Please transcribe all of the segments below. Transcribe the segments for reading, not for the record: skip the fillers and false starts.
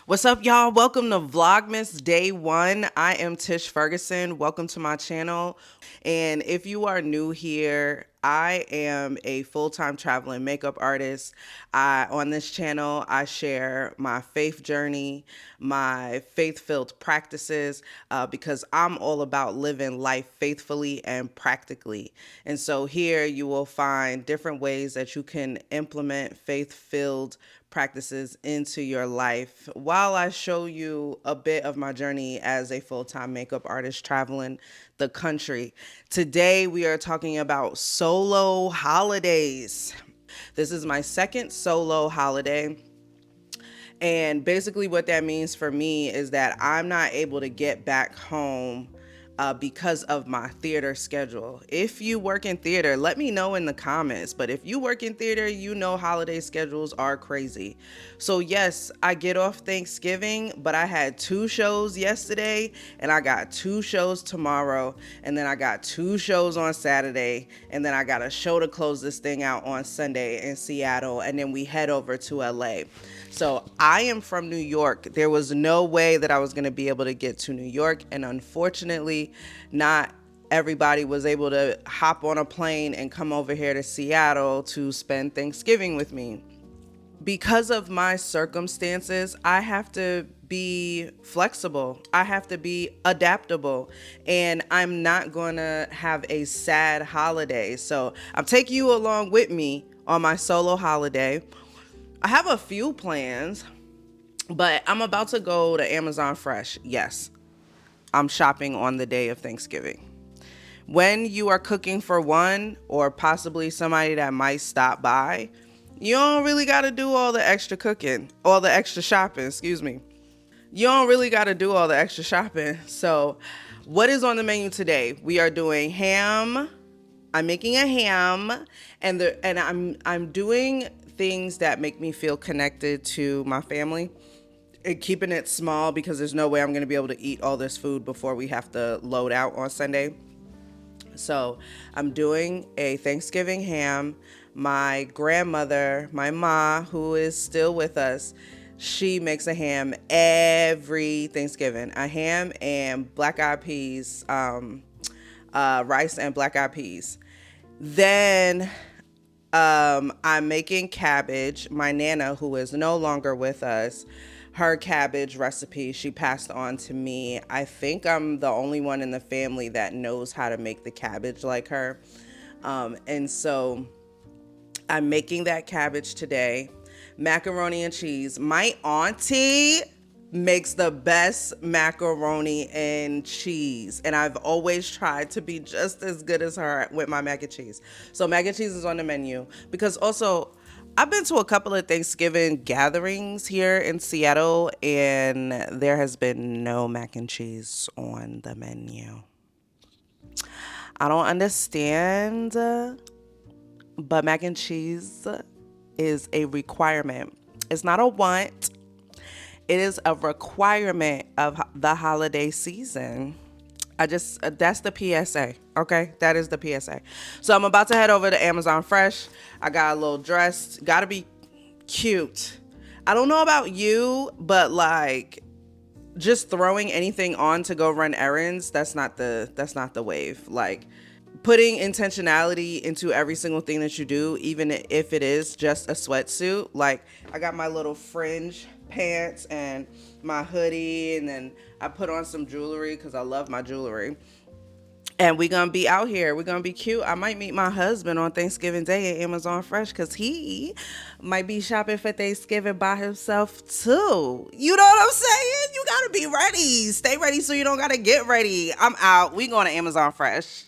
What's up, y'all? Welcome to Vlogmas Day 1. I am Tish Ferguson. Welcome to my channel. And if you are new here, I am a full-time traveling makeup artist. On this channel, I share my faith journey, my faith-filled practices, because I'm all about living life faithfully and practically. And so here you will find different ways that you can implement faith-filled practices into your life while I show you a bit of my journey as a full-time makeup artist traveling the country. Today we are talking about solo holidays. This is my second solo holiday. And basically what that means for me is that I'm not able to get back home because of my theater schedule. If you work in theater, let me know in the comments. But if you work in theater, you know holiday schedules are crazy. So yes, I get off Thanksgiving, but I had 2 shows yesterday and I got 2 shows tomorrow. And then I got 2 shows on Saturday. And then I got a show to close this thing out on Sunday in Seattle. And then we head over to LA. So I am from New York. There was no way that I was going to be able to get to New York. And unfortunately, not everybody was able to hop on a plane and come over here to Seattle to spend Thanksgiving with me. Because of my circumstances, I have to be flexible. I have to be adaptable. And I'm not going to have a sad holiday. So I'm taking you along with me on my solo holiday. I have a few plans, but I'm about to go to Amazon Fresh. Yes, I'm shopping on the day of Thanksgiving. When you are cooking for one or possibly somebody that might stop by, you don't really got to do all the extra cooking, all the extra shopping, excuse me. You don't really got to do all the extra shopping. So what is on the menu today? We are doing ham. I'm making a ham and I'm doing things that make me feel connected to my family and keeping it small because there's no way I'm going to be able to eat all this food before we have to load out on Sunday. So I'm doing a Thanksgiving ham. My grandmother, my ma, who is still with us, she makes a ham every Thanksgiving. A ham and black eyed peas, rice and black eyed peas. Then I'm making cabbage. My Nana, who is no longer with us, her cabbage recipe she passed on to me. I think I'm the only one in the family that knows how to make the cabbage like her. And so I'm making that cabbage today. Macaroni and cheese. My auntie makes the best macaroni and cheese, and I've always tried to be just as good as her with my mac and cheese. So mac and cheese is on the menu because also I've been to a couple of Thanksgiving gatherings here in Seattle and there has been no mac and cheese on the menu. I don't understand, but mac and cheese is a requirement. It's not a want. It is a requirement of the holiday season. That's the PSA, okay? That is the PSA. So I'm about to head over to Amazon Fresh. I got a little dress. Gotta be cute. I don't know about you, but like just throwing anything on to go run errands, that's not the wave. Like putting intentionality into every single thing that you do, even if it is just a sweatsuit. Like I got my little fringe pants and my hoodie, and then I put on some jewelry because I love my jewelry. And we're gonna be out here. We're gonna be cute. I might meet my husband on Thanksgiving Day at Amazon Fresh because he might be shopping for Thanksgiving by himself too. You know what I'm saying? You gotta be ready. Stay ready so you don't gotta get ready. I'm out. We going to Amazon Fresh.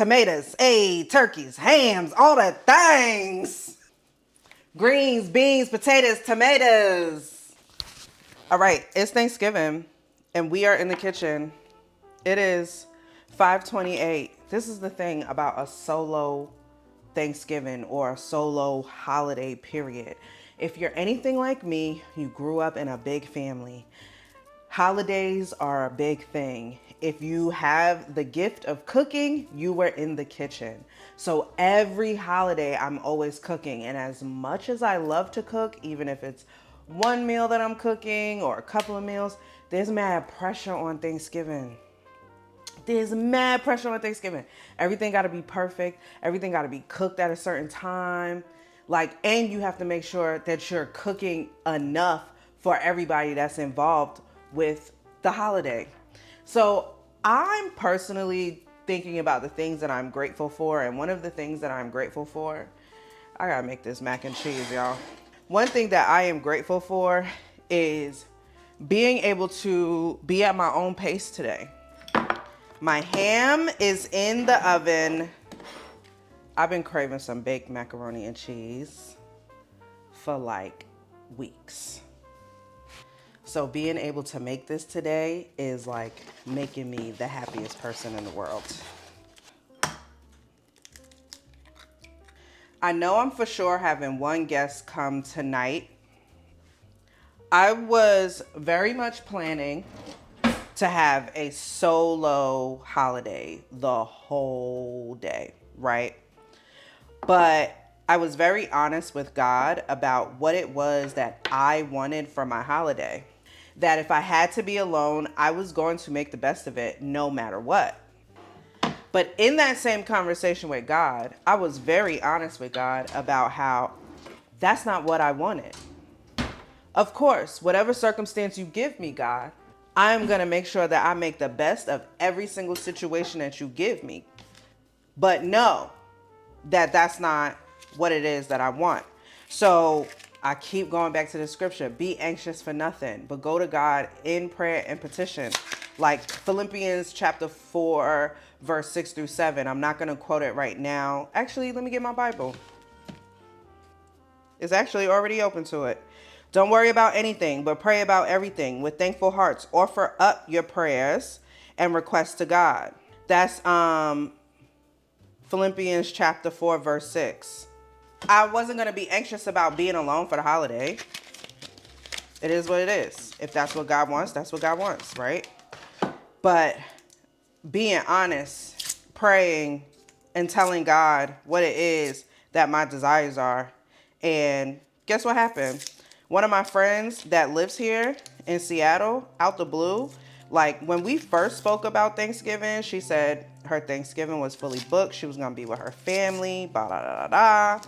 tomatoes, hey, turkeys, hams, all the things. Greens, beans, potatoes, tomatoes. All right, it's Thanksgiving, and we are in the kitchen. It is 5:28. This is the thing about a solo Thanksgiving or a solo holiday period. If you're anything like me, you grew up in a big family. Holidays are a big thing. If you have the gift of cooking, you were in the kitchen. So every holiday, I'm always cooking. And as much as I love to cook, even if it's one meal that I'm cooking or a couple of meals, there's mad pressure on Thanksgiving. There's mad pressure on Thanksgiving. Everything got to be perfect. Everything got to be cooked at a certain time. And you have to make sure that you're cooking enough for everybody that's involved with the holiday. So I'm personally thinking about the things that I'm grateful for. And one of the things that I'm grateful for, I got to make this mac and cheese, y'all. One thing that I am grateful for is being able to be at my own pace today. My ham is in the oven. I've been craving some baked macaroni and cheese for weeks. So being able to make this today is making me the happiest person in the world. I know I'm for sure having one guest come tonight. I was very much planning to have a solo holiday the whole day, right? But I was very honest with God about what it was that I wanted for my holiday. That if I had to be alone, I was going to make the best of it no matter what. But in that same conversation with God, I was very honest with God about how that's not what I wanted. Of course, whatever circumstance you give me, God, I'm going to make sure that I make the best of every single situation that you give me. But know that that's not what it is that I want. So I keep going back to the scripture. Be anxious for nothing, but go to God in prayer and petition. Like Philippians chapter 4, verse 6 through 7. I'm not going to quote it right now. Actually, let me get my Bible. It's actually already open to it. Don't worry about anything, but pray about everything. With thankful hearts, offer up your prayers and requests to God. That's Philippians chapter 4, verse 6. I wasn't going to be anxious about being alone for the holiday. It is what it is. If that's what God wants, that's what God wants, right? But being honest, praying, and telling God what it is that my desires are. And guess what happened? One of my friends that lives here in Seattle, out the blue, when we first spoke about Thanksgiving, she said her Thanksgiving was fully booked. She was going to be with her family, blah, blah, blah, blah.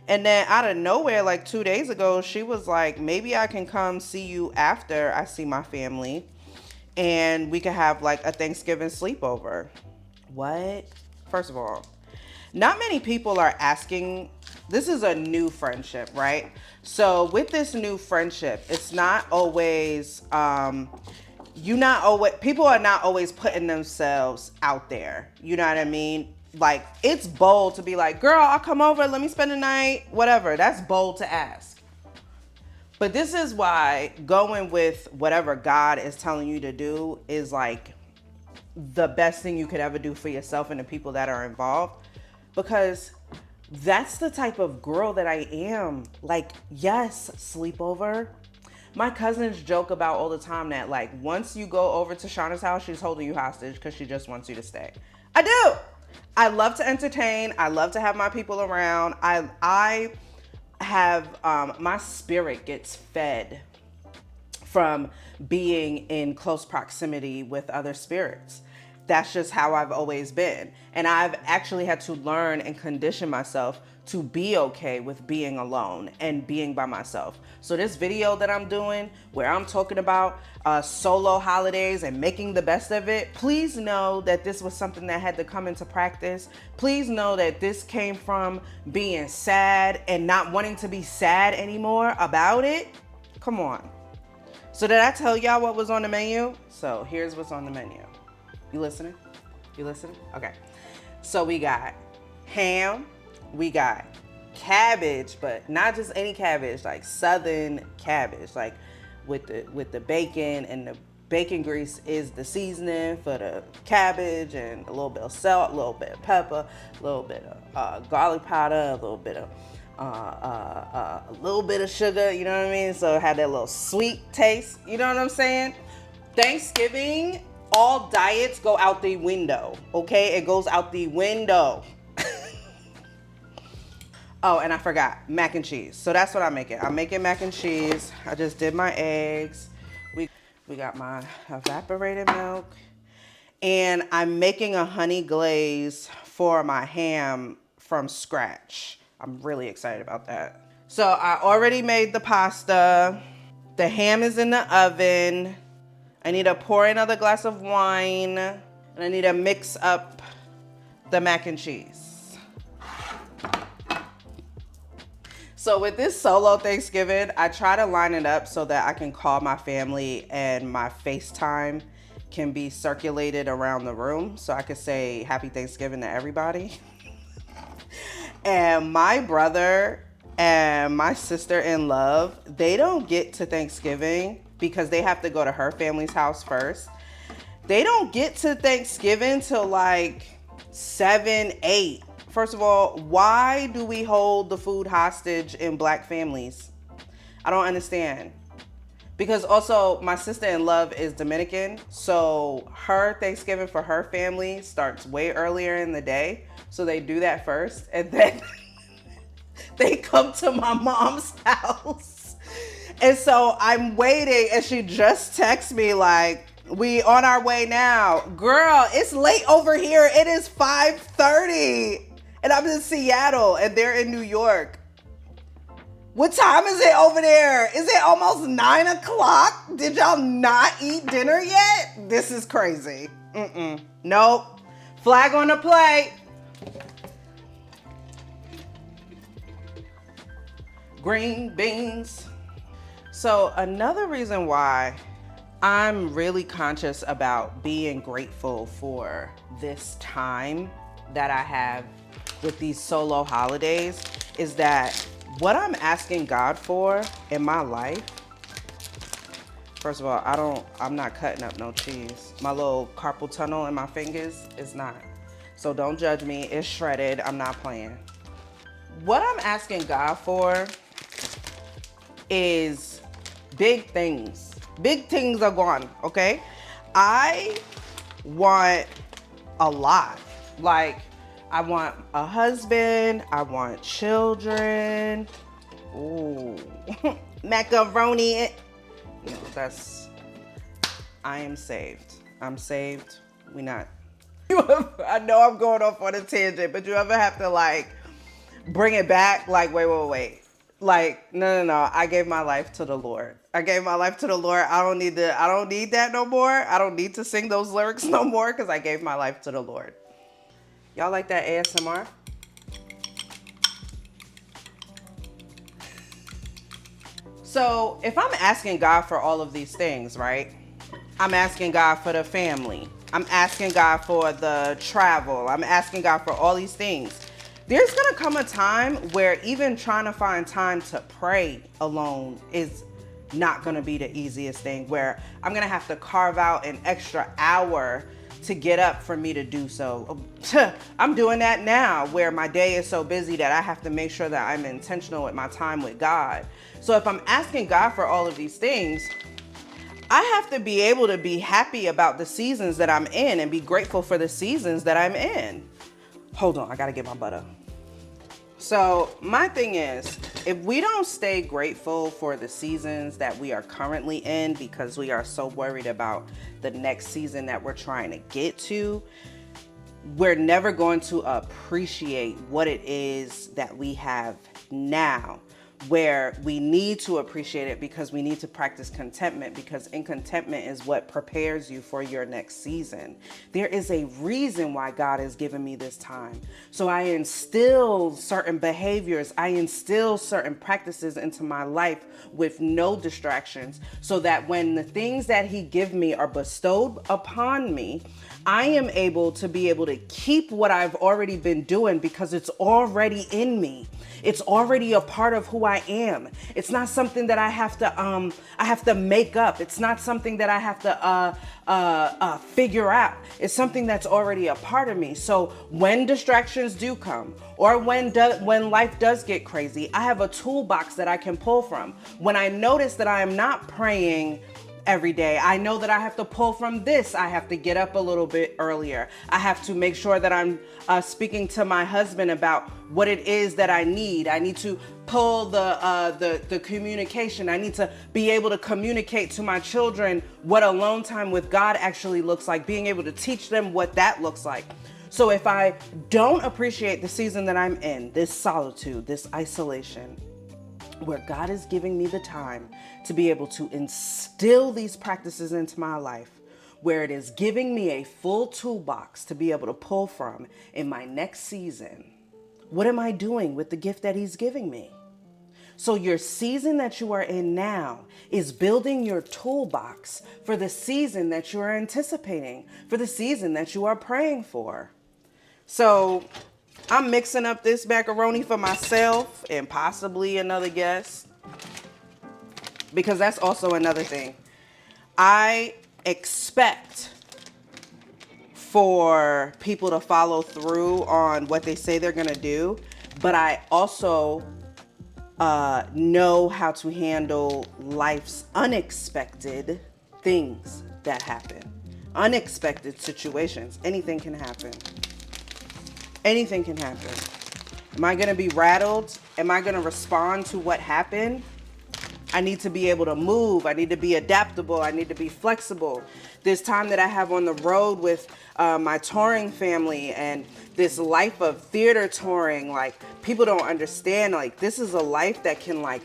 And then out of nowhere, 2 days ago, she was like, maybe I can come see you after I see my family and we could have a Thanksgiving sleepover. What? First of all, not many people are asking. This is a new friendship, right? So with this new friendship, it's not always, people are not always putting themselves out there. You know what I mean? It's bold to be like, girl, I'll come over. Let me spend the night, whatever. That's bold to ask. But this is why going with whatever God is telling you to do is the best thing you could ever do for yourself and the people that are involved. Because that's the type of girl that I am. Yes, sleepover. My cousins joke about all the time that once you go over to Shauna's house, she's holding you hostage because she just wants you to stay. I do. I love to entertain. I love to have my people around. I have, my spirit gets fed from being in close proximity with other spirits. That's just how I've always been. And I've actually had to learn and condition myself to be okay with being alone and being by myself. So this video that I'm doing, where I'm talking about solo holidays and making the best of it, please know that this was something that had to come into practice. Please know that this came from being sad and not wanting to be sad anymore about it. Come on. So did I tell y'all what was on the menu? So here's what's on the menu. You listening? Okay. So we got ham, we got cabbage, but not just any cabbage, like southern cabbage, like with the bacon, and the bacon grease is the seasoning for the cabbage, and a little bit of salt, a little bit of pepper, a little bit of garlic powder, a little bit of sugar, you know what I mean? So it had that little sweet taste, you know what I'm saying? Thanksgiving, all diets go out the window, okay? It goes out the window. Oh, and I forgot, mac and cheese. So that's what I'm making. I'm making mac and cheese. I just did my eggs. We got my evaporated milk. And I'm making a honey glaze for my ham from scratch. I'm really excited about that. So I already made the pasta. The ham is in the oven. I need to pour another glass of wine. And I need to mix up the mac and cheese. So with this solo Thanksgiving, I try to line it up so that I can call my family and my FaceTime can be circulated around the room. So I could say happy Thanksgiving to everybody. And my brother and my sister-in-law, they don't get to Thanksgiving because they have to go to her family's house first. They don't get to Thanksgiving till like 7, 8. First of all, why do we hold the food hostage in Black families? I don't understand. Because also my sister-in-law is Dominican, so her Thanksgiving for her family starts way earlier in the day. So they do that first, and then they come to my mom's house. And so I'm waiting, and she just texts me like, we on our way now. Girl, it's late over here. It is 5:30. And I'm in Seattle, and they're in New York. What time is it over there? Is it almost 9 o'clock? Did y'all not eat dinner yet? This is crazy. Nope. Flag on the plate. Green beans. So another reason why I'm really conscious about being grateful for this time that I have with these solo holidays is that what I'm asking God for in my life, first of all, I'm not cutting up no cheese. My little carpal tunnel in my fingers is not. So don't judge me, it's shredded, I'm not playing. What I'm asking God for is big things. Big things are gone, okay? I want a lot. Like, I want a husband, I want children. Ooh, macaroni. You know, I am saved. I'm saved. We not. I know I'm going off on a tangent, but you ever have to like bring it back? Like, wait. Like, no. I gave my life to the Lord. I gave my life to the Lord. I don't need that no more. I don't need to sing those lyrics no more because I gave my life to the Lord. Y'all like that ASMR? So if I'm asking God for all of these things, right? I'm asking God for the family. I'm asking God for the travel. I'm asking God for all these things. There's gonna come a time where even trying to find time to pray alone is not gonna be the easiest thing, where I'm gonna have to carve out an extra hour to get up for me to do so. I'm doing that now, where my day is so busy that I have to make sure that I'm intentional with my time with God. So if I'm asking God for all of these things, I have to be able to be happy about the seasons that I'm in and be grateful for the seasons that I'm in. Hold on, I gotta get my butter. So my thing is, if we don't stay grateful for the seasons that we are currently in because we are so worried about the next season that we're trying to get to, we're never going to appreciate what it is that we have now. where we need to appreciate it because we need to practice contentment, because in contentment is what prepares you for your next season. There is a reason why God has given me this time. So I instill certain behaviors, I instill certain practices into my life with no distractions, so that when the things that he give me are bestowed upon me, I am able to keep what I've already been doing because it's already in me. It's already a part of who I am. It's not something that I have to make up. It's not something that I have to figure out. It's something that's already a part of me. So when distractions do come, or when life does get crazy, I have a toolbox that I can pull from. When I notice that I am not praying every day, I know that I have to pull from this. I have to get up a little bit earlier. I have to make sure that I'm speaking to my husband about what it is that I need. I need to pull the communication. I need to be able to communicate to my children what alone time with God actually looks like, being able to teach them what that looks like. So if I don't appreciate the season that I'm in, this solitude, this isolation, where God is giving me the time to be able to instill these practices into my life, where it is giving me a full toolbox to be able to pull from in my next season, what am I doing with the gift that he's giving me? So your season that you are in now is building your toolbox for the season that you are anticipating, for the season that you are praying for. So I'm mixing up this macaroni for myself and possibly another guest, because that's also another thing. I expect for people to follow through on what they say they're going to do, but I also know how to handle life's unexpected things that happen. Unexpected situations. Anything can happen. Anything can happen. Am I going to be rattled? Am I going to respond to what happened? I need to be able to move. I need to be adaptable. I need to be flexible. This time that I have on the road with my touring family and this life of theater touring, like, people don't understand, like, this is a life that can, like,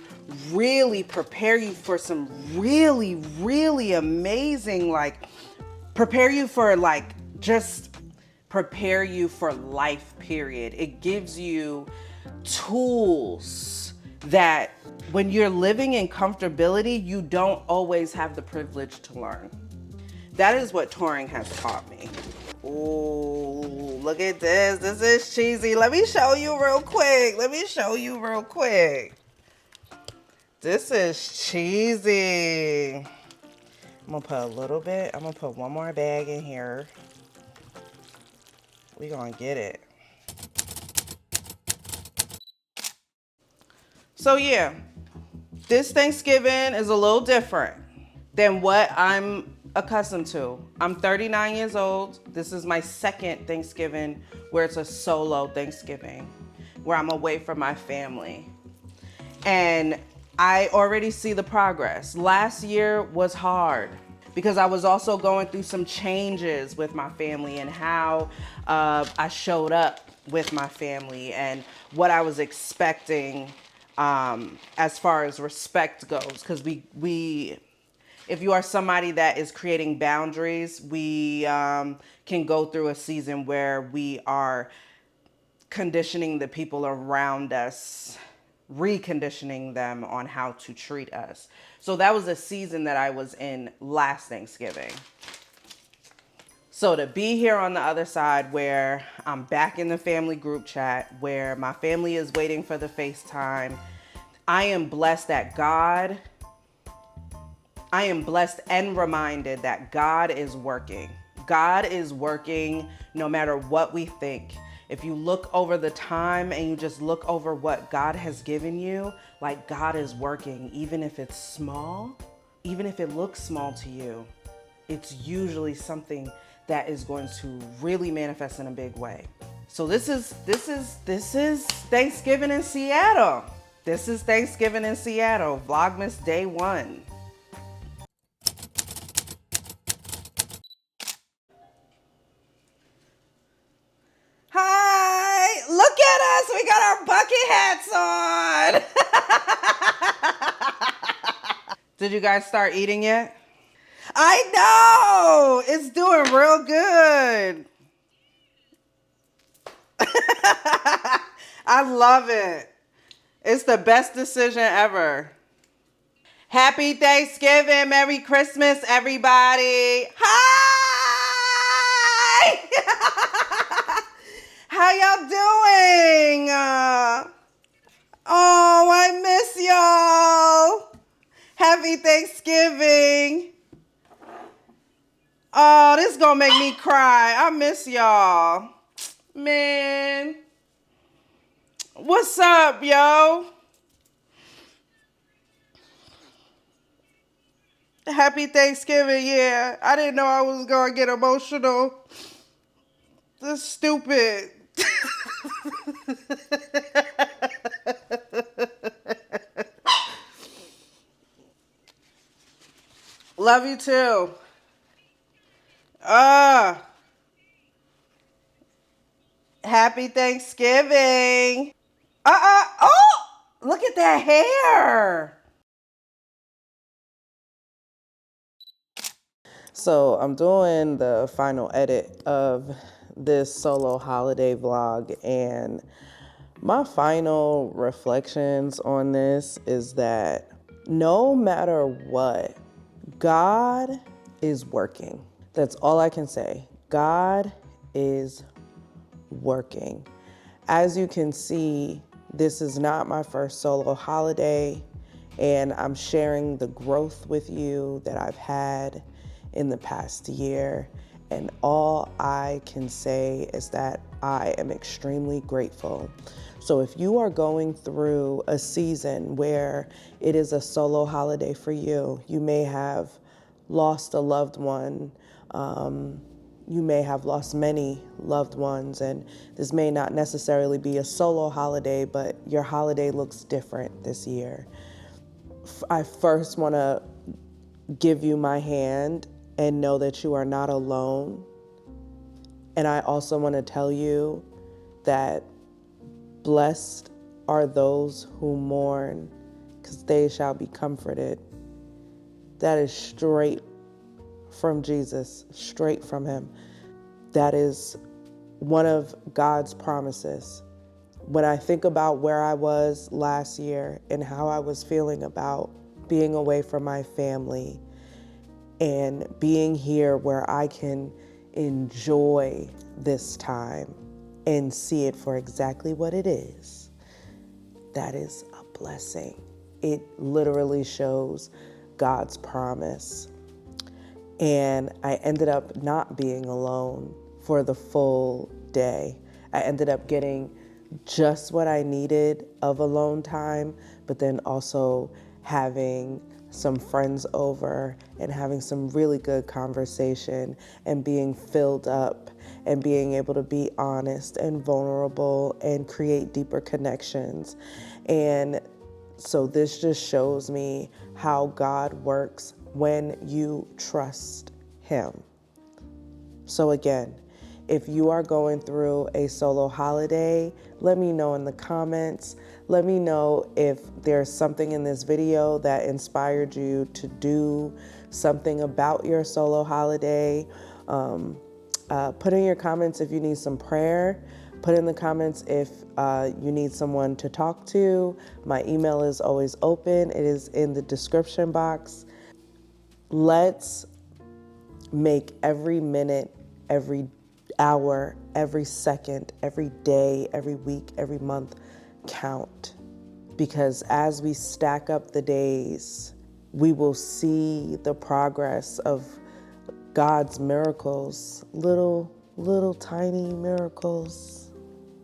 really prepare you for some really, really amazing, like, prepare you for, like, just prepare you for life, period. It gives you tools that when you're living in comfortability, you don't always have the privilege to learn. That is what touring has taught me. Ooh, look at this. This is cheesy. Let me show you real quick. This is cheesy. I'm gonna put a little bit. I'm gonna put one more bag in here. We gonna get it. So yeah, this Thanksgiving is a little different than what I'm accustomed to. I'm 39 years old. This is my second Thanksgiving where it's a solo Thanksgiving, where I'm away from my family. And I already see the progress. Last year was hard because I was also going through some changes with my family and how I showed up with my family and what I was expecting as far as respect goes. Because we if you are somebody that is creating boundaries, we can go through a season where we are conditioning the people around us, reconditioning them on how to treat us. So that was a season that I was in last Thanksgiving. So to be here on the other side, where I'm back in the family group chat, where my family is waiting for the FaceTime, I am blessed and reminded that God is working. God is working no matter what we think. If you look over the time and you just look over what God has given you, like, God is working, even if it's small, even if it looks small to you, it's usually something that is going to really manifest in a big way. So this is Thanksgiving in Seattle. This is Thanksgiving in Seattle, Vlogmas Day 1. Hi, look at us. We got our bucket hats on. Did you guys start eating yet? I know! It's doing real good. I love it. It's the best decision ever. Happy Thanksgiving. Merry Christmas, everybody. Hi! How y'all doing? Oh, I miss y'all. Happy Thanksgiving. Oh, this is gonna make me cry. I miss y'all. Man. What's up, yo? Happy Thanksgiving, yeah. I didn't know I was gonna get emotional. This is stupid. Love you too. Happy Thanksgiving. Oh, look at that hair. So I'm doing the final edit of this solo holiday vlog, and my final reflections on this is that no matter what, God is working. That's all I can say. God is working. As you can see, this is not my first solo holiday, and I'm sharing the growth with you that I've had in the past year. And all I can say is that I am extremely grateful. So if you are going through a season where it is a solo holiday for you, you may have lost a loved one, you may have lost many loved ones, and this may not necessarily be a solo holiday, but your holiday looks different this year. I first want to give you my hand and know that you are not alone. And I also want to tell you that blessed are those who mourn, because they shall be comforted. That is straight from Jesus, straight from him. That is one of God's promises. When I think about where I was last year and how I was feeling about being away from my family and being here where I can enjoy this time and see it for exactly what it is, that is a blessing. It literally shows God's promise. And I ended up not being alone for the full day. I ended up getting just what I needed of alone time, but then also having some friends over and having some really good conversation and being filled up and being able to be honest and vulnerable and create deeper connections. And so this just shows me how God works when you trust him. So again, if you are going through a solo holiday, let me know in the comments. Let me know if there's something in this video that inspired you to do something about your solo holiday. Put in your comments if you need some prayer. Put in the comments if you need someone to talk to. My email is always open. It is in the description box. Let's make every minute, every hour, every second, every day, every week, every month count. Because as we stack up the days, we will see the progress of God's miracles, little tiny miracles.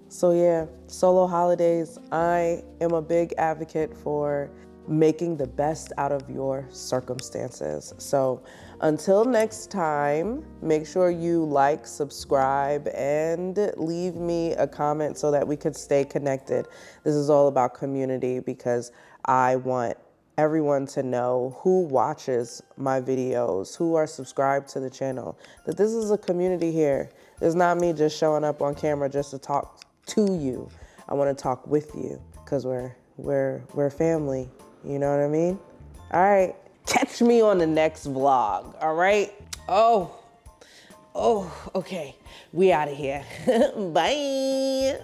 So yeah, solo holidays, I am a big advocate for making the best out of your circumstances. So until next time, make sure you like, subscribe, and leave me a comment so that we could stay connected. This is all about community because I want everyone to know who watches my videos, who are subscribed to the channel, that this is a community here. It's not me just showing up on camera just to talk to you. I want to talk with you because we're family. You know what I mean? All right. Catch me on the next vlog. All right. Oh, okay. We out of here. Bye.